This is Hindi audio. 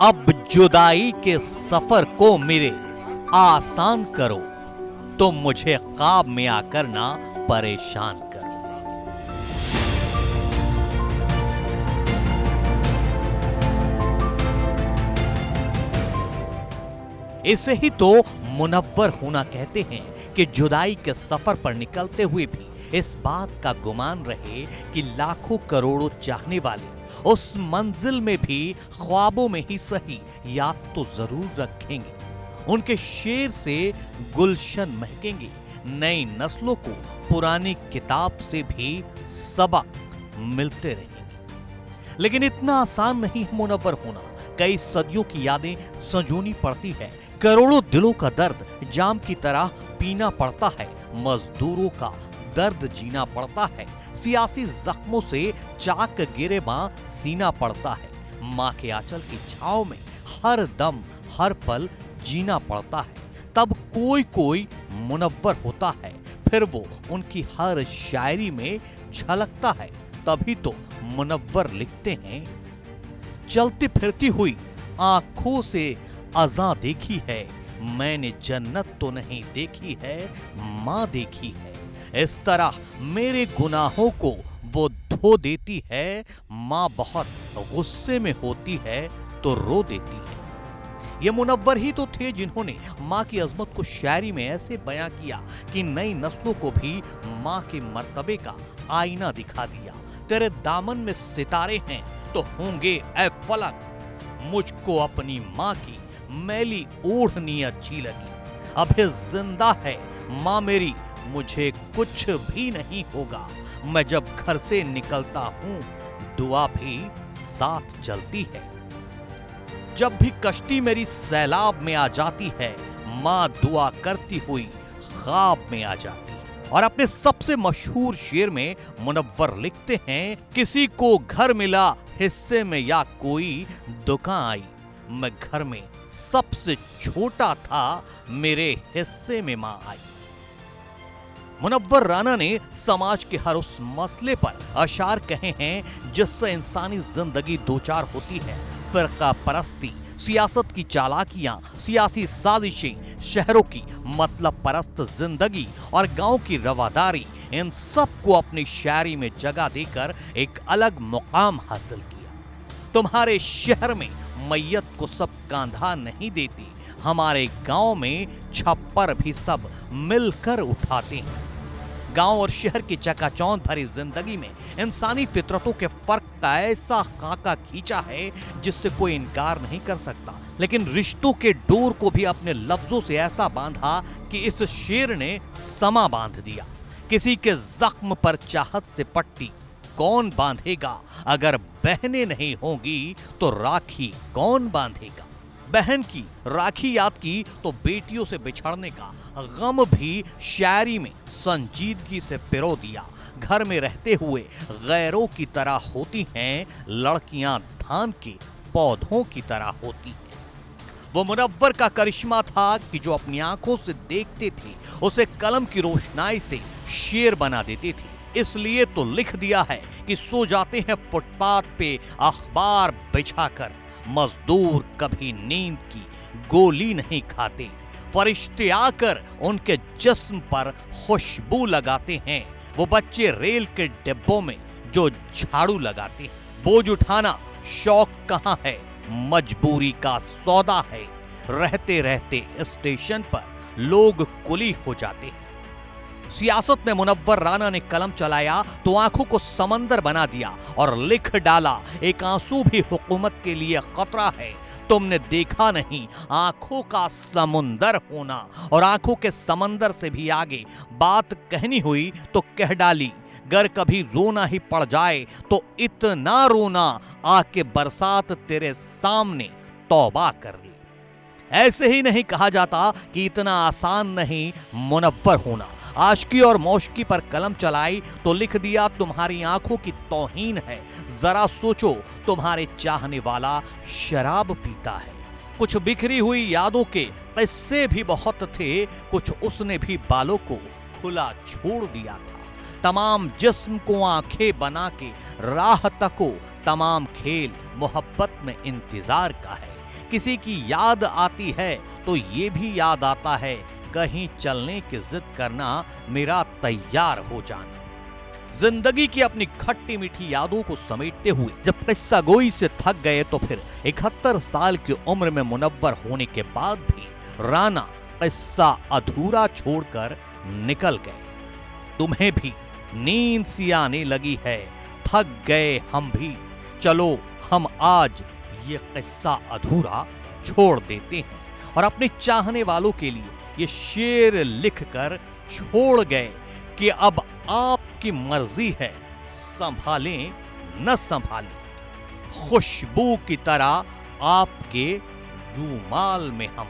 अब जुदाई के सफर को मेरे आसान करो, तुम मुझे ख्वाब में आकर ना परेशान करो। इसे ही तो मुनव्वर होना कहते हैं कि जुदाई के सफर पर निकलते हुए भी इस बात का गुमान रहे कि लाखों करोड़ों चाहने वाले उस मंजिल में भी ख्वाबों में ही सही याद तो जरूर रखेंगे। उनके शेर से गुलशन महकेंगे, नई नस्लों को पुरानी किताब से भी सबक मिलते रहेंगे। लेकिन इतना आसान नहीं है मुनव्वर होना। कई सदियों की यादें संजोनी पड़ती है, करोड़ों दिलों का दर्द जाम की तरह पीना पड़ता है, मजदूरों का दर्द जीना पड़ता है, सियासी जख्मों से चाक गिरेबां सीना पड़ता है, माँ के आंचल की छांव में हर दम हर पल जीना पड़ता है। तब कोई कोई मुनव्वर होता है, फिर वो उनकी हर शायरी में झलकता है। तभी तो मुनव्वर लिखते हैं, चलती फिरती हुई आंखों से अज़ां देखी है, मैंने जन्नत तो नहीं देखी है, माँ देखी है। इस तरह मेरे गुनाहों को वो धो देती है, माँ बहुत गुस्से में होती है तो रो देती है। ये मुनव्वर ही तो थे जिन्होंने माँ की अजमत को शायरी में ऐसे बयां किया कि नई नस्लों को भी माँ के मर्तबे का आईना दिखा दिया। तेरे दामन में सितारे हैं तो होंगे ऐ फलक, मुझको अपनी माँ की मैली ओढ़नी अच्छी लगी। अभी जिंदा है माँ मेरी, मुझे कुछ भी नहीं होगा, मैं जब घर से निकलता हूँ दुआ भी साथ चलती है। जब भी कश्ती मेरी सैलाब में आ जाती है, माँ दुआ करती हुई ख्वाब में आ जाती है। और अपने सबसे मशहूर शेर में मुनव्वर लिखते हैं, किसी को घर मिला हिस्से में या कोई दुकान आई, मैं घर में सबसे छोटा था, मेरे हिस्से में माँ आई। मुनव्वर राना ने समाज के हर उस मसले पर अशार कहे हैं जिससे इंसानी जिंदगी दो चार होती है। फिरका परस्ती, सियासत की चालाकियां, सियासी साजिशें, शहरों की मतलब परस्त जिंदगी और गांव की रवादारी, इन सब को अपनी शायरी में जगह देकर एक अलग मुकाम हासिल किया। तुम्हारे शहर में मैयत को सब कांधा नहीं देती, हमारे गांव में छप्पर भी सब मिलकर उठाते हैं। गांव और शहर की चकाचौंध भरी जिंदगी में इंसानी फितरतों के फर्क का ऐसा खाका खींचा है जिससे कोई इनकार नहीं कर सकता। लेकिन रिश्तों के डोर को भी अपने लफ्जों से ऐसा बांधा कि इस शेर ने समा बांध दिया। किसी के जख्म पर चाहत से पट्टी कौन बांधेगा, अगर बहनें नहीं होंगी तो राखी कौन बांधेगा। बहन की राखी याद की तो बेटियों से बिछड़ने का गम भी शायरी में संजीदगी से पिरो दिया। घर में रहते हुए गैरों की तरह होती हैं लड़कियां, धान के पौधों की तरह होती हैं। वो मुनव्वर का करिश्मा था कि जो अपनी आंखों से देखते थे उसे कलम की रोशनाई से शेर बना देते थे। इसलिए तो लिख दिया है कि सो जाते हैं फुटपाथ पे अखबार बिछाकर, मजदूर कभी नींद की गोली नहीं खाते, फरिश्ते आकर उनके जिस्म पर खुशबू लगाते हैं, वो बच्चे रेल के डिब्बों में जो झाड़ू लगाते हैं। बोझ उठाना शौक कहाँ है, मजबूरी का सौदा है, रहते रहते स्टेशन पर लोग कुली हो जाते हैं। सियासत में मुनव्वर राना ने कलम चलाया तो आंखों को समंदर बना दिया और लिख डाला, एक आंसू भी हुकूमत के लिए खतरा है, तुमने देखा नहीं आंखों का समुंदर होना। और आंखों के समंदर से भी आगे बात कहनी हुई तो कह डाली, गर कभी रोना ही पड़ जाए तो इतना रोना आके बरसात तेरे सामने तौबा कर ली। ऐसे ही नहीं कहा जाता कि इतना आसान नहीं मुनव्वर होना। आशिकी और मौशिकी पर कलम चलाई तो लिख दिया, तुम्हारी आंखों की तौहीन है, जरा सोचो तुम्हारे चाहने वाला शराब पीता है। कुछ बिखरी हुई यादों के किस्से भी बहुत थे, कुछ उसने भी बालों को खुला छोड़ दिया था। तमाम जिस्म को आंखें बना के राह तको, तमाम खेल मोहब्बत में इंतजार का है। किसी की याद आती है तो ये भी याद आता है कहीं चलने की जिद करना, मेरा तैयार हो जाना। जिंदगी की अपनी खट्टी मीठी यादों को समेटते हुए जब किस्सा गोई से थक गए तो फिर 71 साल की उम्र में मुनव्वर होने के बाद भी राना किस्सा अधूरा छोड़कर निकल गए। तुम्हें भी नींद सी आने लगी है, थक गए हम भी, चलो हम आज ये किस्सा अधूरा छोड़ देते हैं। और अपने चाहने वालों के लिए ये शेर लिखकर छोड़ गए कि अब आपकी मर्जी है, संभालें न संभालें, खुशबू की तरह आपके रूमाल में हम